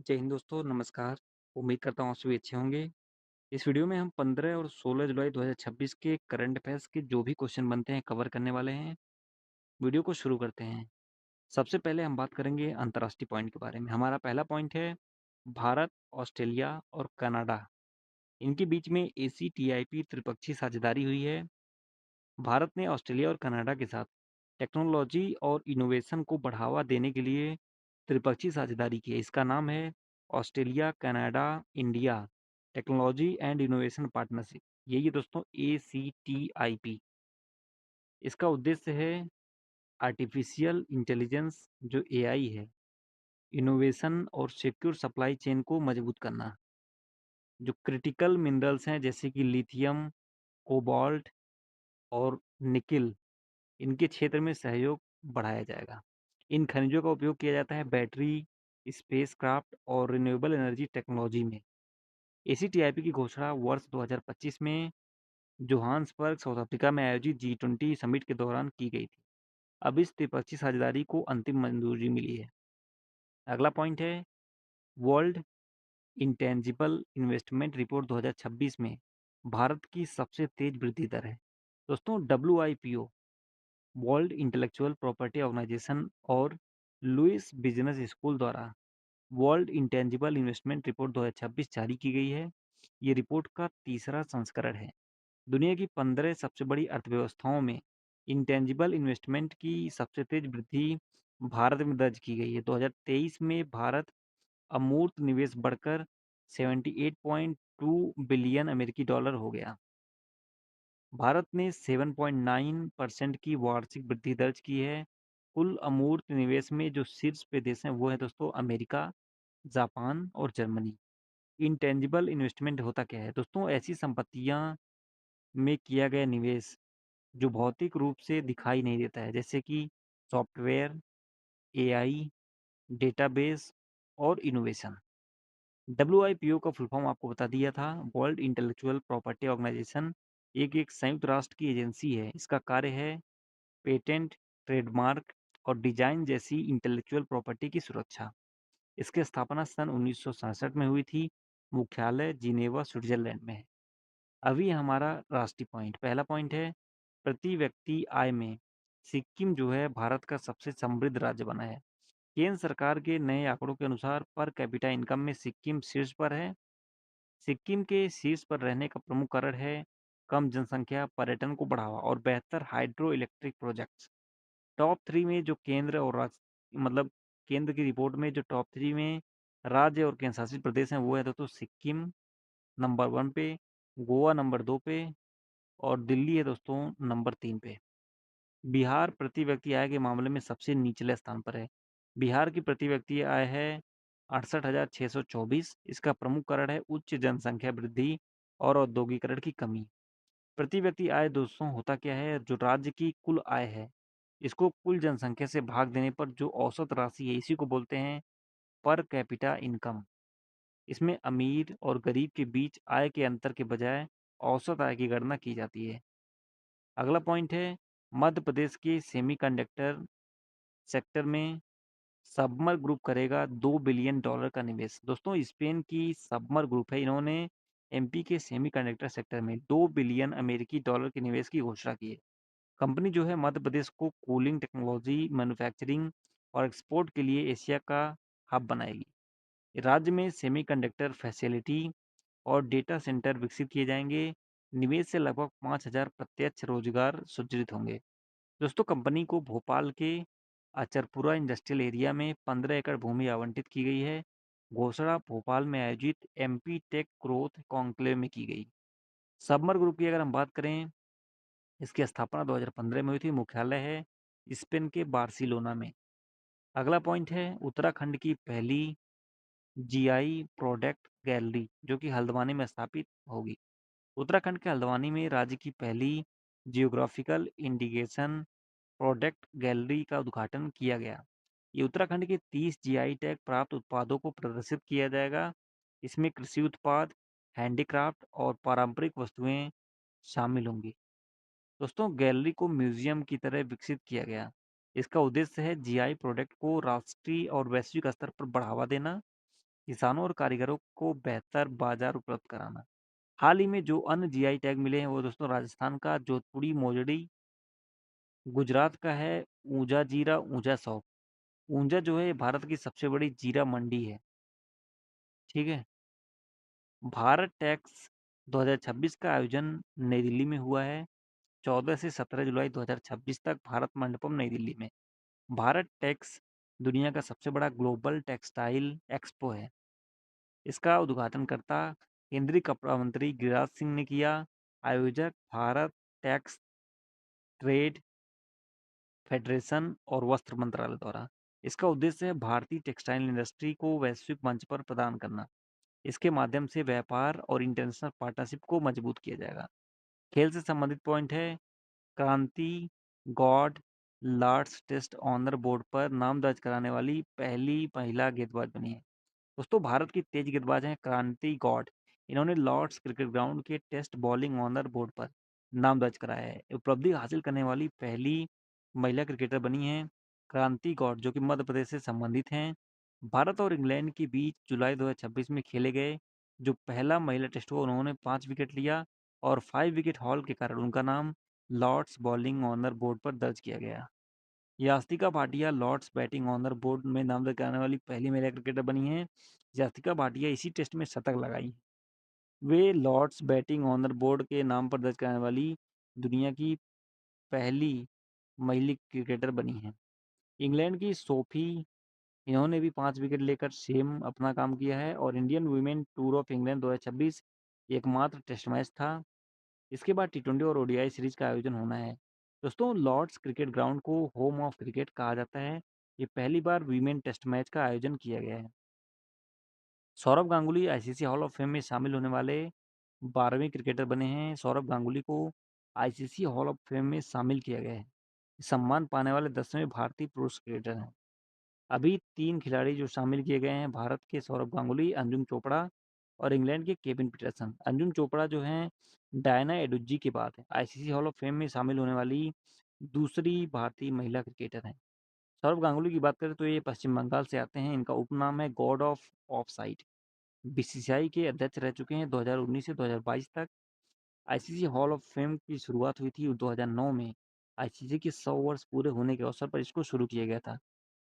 जय हिंद दोस्तों, नमस्कार। उम्मीद करता हूँ आप सभी अच्छे होंगे। इस वीडियो में हम 15 और 16 जुलाई 2026 के करंट अफेयर्स के जो भी क्वेश्चन बनते हैं कवर करने वाले हैं। वीडियो को शुरू करते हैं। सबसे पहले हम बात करेंगे अंतर्राष्ट्रीय पॉइंट के बारे में। हमारा पहला पॉइंट है भारत, ऑस्ट्रेलिया और कनाडा, इनके बीच में ACTIP त्रिपक्षीय साझेदारी हुई है। भारत ने ऑस्ट्रेलिया और कनाडा के साथ टेक्नोलॉजी और इनोवेशन को बढ़ावा देने के लिए त्रिपक्षीय साझेदारी की है। इसका नाम है Australia Canada India technology and innovation partnership. यही है दोस्तों ACTIP। इसका उद्देश्य है आर्टिफिशियल इंटेलिजेंस जो AI है, इनोवेशन और सिक्योर सप्लाई चेन को मजबूत करना। जो क्रिटिकल मिनरल्स हैं जैसे कि लिथियम, कोबाल्ट और निकिल, इनके क्षेत्र में सहयोग बढ़ाया जाएगा। इन खनिजों का उपयोग किया जाता है बैटरी, स्पेसक्राफ्ट और रिन्यूएबल एनर्जी टेक्नोलॉजी में। ACTIP की घोषणा वर्ष 2025 में जोहान्सबर्ग, साउथ अफ्रीका में आयोजित G20 समिट के दौरान की गई थी। अब इस त्रिपक्षीय साझेदारी को अंतिम मंजूरी मिली है। अगला पॉइंट है वर्ल्ड इंटेंजिबल इन्वेस्टमेंट रिपोर्ट 2026 में भारत की सबसे तेज वृद्धि दर है। दोस्तों WIPO, world intellectual property organization और लुइस बिजनेस स्कूल द्वारा वर्ल्ड इंटेंजिबल इन्वेस्टमेंट रिपोर्ट 2026 जारी की गई है। ये रिपोर्ट का तीसरा संस्करण है। दुनिया की 15 सबसे बड़ी अर्थव्यवस्थाओं में इंटेंजिबल इन्वेस्टमेंट की सबसे तेज वृद्धि भारत में दर्ज की गई है। 2023 में भारत अमूर्त निवेश बढ़कर 78.2 बिलियन अमेरिकी डॉलर हो गया। भारत ने 7.9% की वार्षिक वृद्धि दर्ज की है। कुल अमूर्त निवेश में जो शीर्ष पे देश हैं वो है दोस्तों अमेरिका, जापान और जर्मनी। इंटेंजिबल इन्वेस्टमेंट होता क्या है दोस्तों? ऐसी संपत्तियां में किया गया निवेश जो भौतिक रूप से दिखाई नहीं देता है, जैसे कि सॉफ्टवेयर, AI, डेटाबेस और इनोवेशन। WIPO का फुल फॉर्म आपको बता दिया था, वर्ल्ड इंटेलेक्चुअल प्रॉपर्टी ऑर्गेनाइजेशन। एक संयुक्त राष्ट्र की एजेंसी है। इसका कार्य है पेटेंट, ट्रेडमार्क और डिजाइन जैसी इंटेलेक्चुअल प्रॉपर्टी की सुरक्षा। इसकी स्थापना सन 1967 में हुई थी। मुख्यालय जिनेवा, स्विट्जरलैंड में है। अभी हमारा राष्ट्रीय पॉइंट, पहला पॉइंट है प्रति व्यक्ति आय में सिक्किम जो है भारत का सबसे समृद्ध राज्य बना है। केंद्र सरकार के नए आंकड़ों के अनुसार पर कैपिटा इनकम में सिक्किम शीर्ष पर है। सिक्किम के शीर्ष पर रहने का प्रमुख कारण है कम जनसंख्या, पर्यटन को बढ़ावा और बेहतर हाइड्रो इलेक्ट्रिक प्रोजेक्ट्स। टॉप 3 में जो केंद्र और राज्य मतलब केंद्र की रिपोर्ट में जो टॉप 3 में राज्य और केंद्र शासित प्रदेश हैं वो है दोस्तों सिक्किम नंबर 1 पे, गोवा नंबर 2 पे और दिल्ली है दोस्तों नंबर 3 पे। बिहार प्रति व्यक्ति आय के मामले में सबसे निचले स्थान पर है। बिहार की प्रति व्यक्ति आय है 68,624। इसका प्रमुख कारण है उच्च जनसंख्या वृद्धि और औद्योगिकरण की कमी। प्रति व्यक्ति आय दोस्तों होता क्या है? जो राज्य की कुल आय है, इसको कुल जनसंख्या से भाग देने पर जो औसत राशि है इसी को बोलते हैं पर कैपिटा इनकम। इसमें अमीर और गरीब के बीच आय के अंतर के बजाय औसत आय की गणना की जाती है। अगला पॉइंट है मध्य प्रदेश के सेमीकंडक्टर सेक्टर में सबमर ग्रुप करेगा $2 बिलियन का निवेश। दोस्तों स्पेन की सबमर ग्रुप है, इन्होंने MP के सेमीकंडक्टर सेक्टर में $2 बिलियन के निवेश की घोषणा की है। कंपनी जो है मध्य प्रदेश को कूलिंग टेक्नोलॉजी, मैन्युफैक्चरिंग और एक्सपोर्ट के लिए एशिया का हब बनाएगी। राज्य में सेमीकंडक्टर फैसिलिटी और डेटा सेंटर विकसित किए जाएंगे। निवेश से लगभग 5,000 प्रत्यक्ष रोजगार सृजित होंगे। दोस्तों कंपनी को भोपाल के अचरपुरा इंडस्ट्रियल एरिया में 15 एकड़ भूमि आवंटित की गई है। घोषणा भोपाल में आयोजित MP टेक ग्रोथ कॉन्क्लेव में की गई। सबमर ग्रुप की अगर हम बात करें, इसकी स्थापना 2015 में हुई थी। मुख्यालय है स्पेन के बार्सिलोना में। अगला पॉइंट है उत्तराखंड की पहली GI प्रोडक्ट गैलरी जो कि हल्द्वानी में स्थापित होगी। उत्तराखंड के हल्द्वानी में राज्य की पहली जियोग्राफिकल इंडिकेशन प्रोडक्ट गैलरी का उद्घाटन किया गया। ये उत्तराखंड के 30 GI टैग प्राप्त उत्पादों को प्रदर्शित किया जाएगा। इसमें कृषि उत्पाद, हैंडीक्राफ्ट और पारंपरिक वस्तुएं शामिल होंगी। दोस्तों गैलरी को म्यूजियम की तरह विकसित किया गया। इसका उद्देश्य है GI प्रोडक्ट को राष्ट्रीय और वैश्विक स्तर पर बढ़ावा देना। किसानों और कारीगरों को बेहतर बाजार उपलब्ध कराना। हाल ही में जो अन्य जीआई टैग मिले हैं वो दोस्तों राजस्थान का जोधपुरी मोजड़ी, गुजरात का है ऊंझा जीरा ऊंझा सौंफ। ऊंझा जो है भारत की सबसे बड़ी जीरा मंडी है। ठीक है। भारत टैक्स 2026 का आयोजन नई दिल्ली में हुआ है। 14 से 17 जुलाई 2026 तक भारत मंडपम नई दिल्ली में। भारत टैक्स दुनिया का सबसे बड़ा ग्लोबल टेक्सटाइल एक्सपो है। इसका उद्घाटनकर्ता केंद्रीय कपड़ा मंत्री गिरिराज सिंह ने किया। आयोजक भारत टैक्स ट्रेड फेडरेशन और वस्त्र मंत्रालय द्वारा। इसका उद्देश्य है भारतीय टेक्सटाइल इंडस्ट्री को वैश्विक मंच पर प्रदान करना। इसके माध्यम से व्यापार और इंटरनेशनल पार्टनरशिप को मजबूत किया जाएगा। खेल से संबंधित पॉइंट है। Kranti Gaud Lord's test honour board पर नाम दर्ज कराने वाली पहली महिला गेंदबाज बनी है। दोस्तों भारत की तेज गेंदबाज हैं क्रांति गॉड। इन्होंने लॉर्ड्स क्रिकेट ग्राउंड के टेस्ट बॉलिंग ऑनर बोर्ड पर नाम दर्ज कराया है। उपलब्धि हासिल करने वाली पहली महिला क्रिकेटर बनी हैं क्रांति गौड़, जो कि मध्य प्रदेश से संबंधित हैं। भारत और इंग्लैंड के बीच जुलाई 2026 में खेले गए जो पहला महिला टेस्ट हुआ, उन्होंने 5 विकेट लिया और 5 विकेट हॉल के कारण उनका नाम लॉर्ड्स बॉलिंग ऑनर बोर्ड पर दर्ज किया गया। Yastika Bhatia Lord's batting honour board में नाम दर्ज कराने वाली पहली महिला क्रिकेटर बनी है। यास्तिका भाटिया इसी टेस्ट में शतक लगाई। वे लॉर्ड्स बैटिंग ऑनर बोर्ड के नाम पर दर्ज कराने वाली दुनिया की पहली महिला क्रिकेटर बनी हैं। इंग्लैंड की सोफी, इन्होंने भी 5 विकेट लेकर सेम अपना काम किया है। और Indian women tour of England 2026 एकमात्र टेस्ट मैच था। इसके बाद टी20 और ओडीआई सीरीज का आयोजन होना है। दोस्तों लॉर्ड्स क्रिकेट ग्राउंड को होम ऑफ क्रिकेट कहा जाता है। ये पहली बार वीमेन टेस्ट मैच का आयोजन किया गया है। Sourav Ganguly ICC hall of fame में शामिल होने वाले 12वें क्रिकेटर बने हैं। सौरव गांगुली को आईसीसी हॉल ऑफ फेम में शामिल किया गया है। सम्मान पाने वाले 10वें भारतीय पुरुष क्रिकेटर हैं। अभी 3 खिलाड़ी जो शामिल किए गए हैं, भारत के सौरव गांगुली, अंजुम चोपड़ा और इंग्लैंड के केविन पीटरसन। अंजुम चोपड़ा जो हैं डायना एडुजी के बाद आईसीसी हॉल ऑफ फेम में शामिल होने वाली दूसरी भारतीय महिला क्रिकेटर हैं। सौरव गांगुली की बात करें तो ये पश्चिम बंगाल से आते हैं। इनका उपनाम है गॉड ऑफ साइड। बीसीसीआई के अध्यक्ष रह चुके हैं 2019 से 2022 तक। आईसीसी हॉल ऑफ फेम की शुरुआत हुई थी 2009 में। आईसीसी के 100 वर्ष पूरे होने के अवसर पर इसको शुरू किया गया था।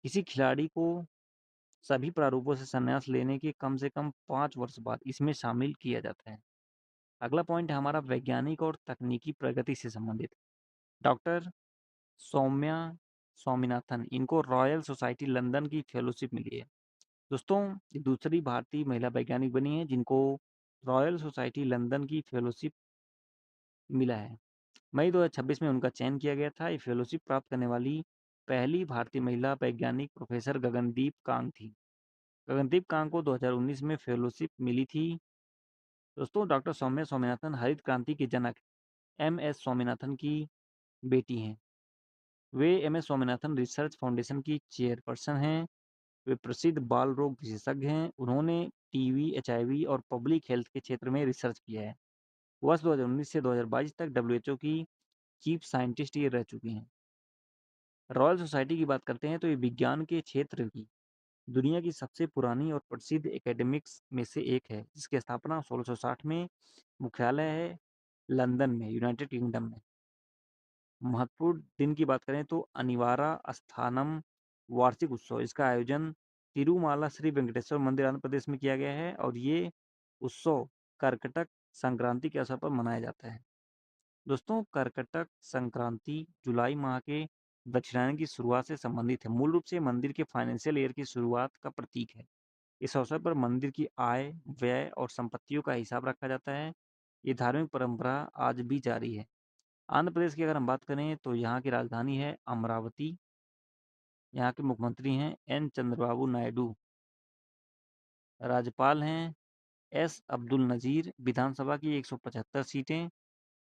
किसी खिलाड़ी को सभी प्रारूपों से संन्यास लेने के कम से कम 5 वर्ष बाद इसमें शामिल किया जाता है। अगला पॉइंट है हमारा वैज्ञानिक और तकनीकी प्रगति से संबंधित। डॉक्टर सौम्या स्वामीनाथन, इनको रॉयल सोसाइटी लंदन की फेलोशिप मिली है। दोस्तों ये दूसरी भारतीय महिला वैज्ञानिक बनी है जिनको रॉयल सोसाइटी लंदन की फेलोशिप मिला है। मई 2026 में उनका चयन किया गया था। ये फेलोशिप प्राप्त करने वाली पहली भारतीय महिला वैज्ञानिक प्रोफेसर गगनदीप कांग थी। गगनदीप कांग को 2019 में फेलोशिप मिली थी। दोस्तों डॉक्टर सौम्या स्वामीनाथन हरित क्रांति के जनक एम.एस. स्वामीनाथन की बेटी हैं। वे एम.एस. स्वामीनाथन रिसर्च फाउंडेशन की चेयरपर्सन हैं। वे प्रसिद्ध बाल रोग विशेषज्ञ हैं। उन्होंने टीबी, एचआईवी और पब्लिक हेल्थ के क्षेत्र में रिसर्च किया है। वर्ष 2019 से 2022 तक डब्ल्यूएचओ की चीफ साइंटिस्ट ये रह चुकी हैं। रॉयल सोसाइटी की बात करते हैं तो ये विज्ञान के क्षेत्र की दुनिया की सबसे पुरानी और प्रसिद्ध एकेडमिक्स में से एक है, जिसकी स्थापना 1660 में, मुख्यालय है लंदन में, यूनाइटेड किंगडम में। महत्वपूर्ण दिन की बात करें तो अनिवारा स्थानम वार्षिक उत्सव, इसका आयोजन तिरुमाला श्री वेंकटेश्वर मंदिर आंध्र प्रदेश में किया गया है और ये उत्सव कर्कटक संक्रांति के अवसर पर मनाया जाता है। दोस्तों कर्कटक संक्रांति जुलाई माह के दक्षिणायन की शुरुआत से संबंधित है। मूल रूप से मंदिर के फाइनेंशियल ईयर की शुरुआत का प्रतीक है। इस अवसर पर मंदिर की आय, व्यय और संपत्तियों का हिसाब रखा जाता है। ये धार्मिक परंपरा आज भी जारी है। आंध्र प्रदेश की अगर हम बात करें तो यहाँ की राजधानी है अमरावती। यहाँ के मुख्यमंत्री हैं एन चंद्रबाबू नायडू। राज्यपाल हैं एस अब्दुल नजीर। विधानसभा की 175 सीटें,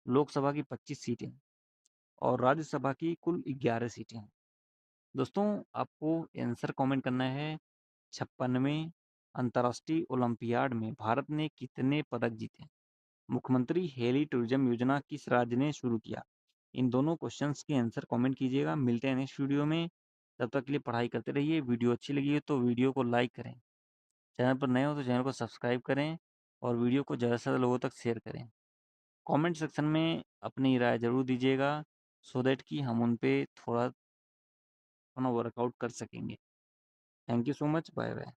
लोकसभा की 25 सीटें और राज्यसभा की कुल 11 सीटें हैं। दोस्तों आपको आंसर कमेंट करना है। 56वें अंतर्राष्ट्रीय ओलंपियाड में भारत ने कितने पदक जीते? मुख्यमंत्री हेली टूरिज्म योजना किस राज्य ने शुरू किया? इन दोनों क्वेश्चंस के आंसर कमेंट कीजिएगा। मिलते हैं नेक्स्ट वीडियो में। तब तक के लिए पढ़ाई करते रहिए। वीडियो अच्छी लगी है तो वीडियो को लाइक करें। चैनल पर नए हो तो चैनल को सब्सक्राइब करें और वीडियो को ज़्यादा से ज़्यादा लोगों तक शेयर करें। कमेंट सेक्शन में अपनी राय ज़रूर दीजिएगा सो दैट कि हम उन पे थोड़ा अपना वर्कआउट कर सकेंगे। Thank you so much. Bye bye.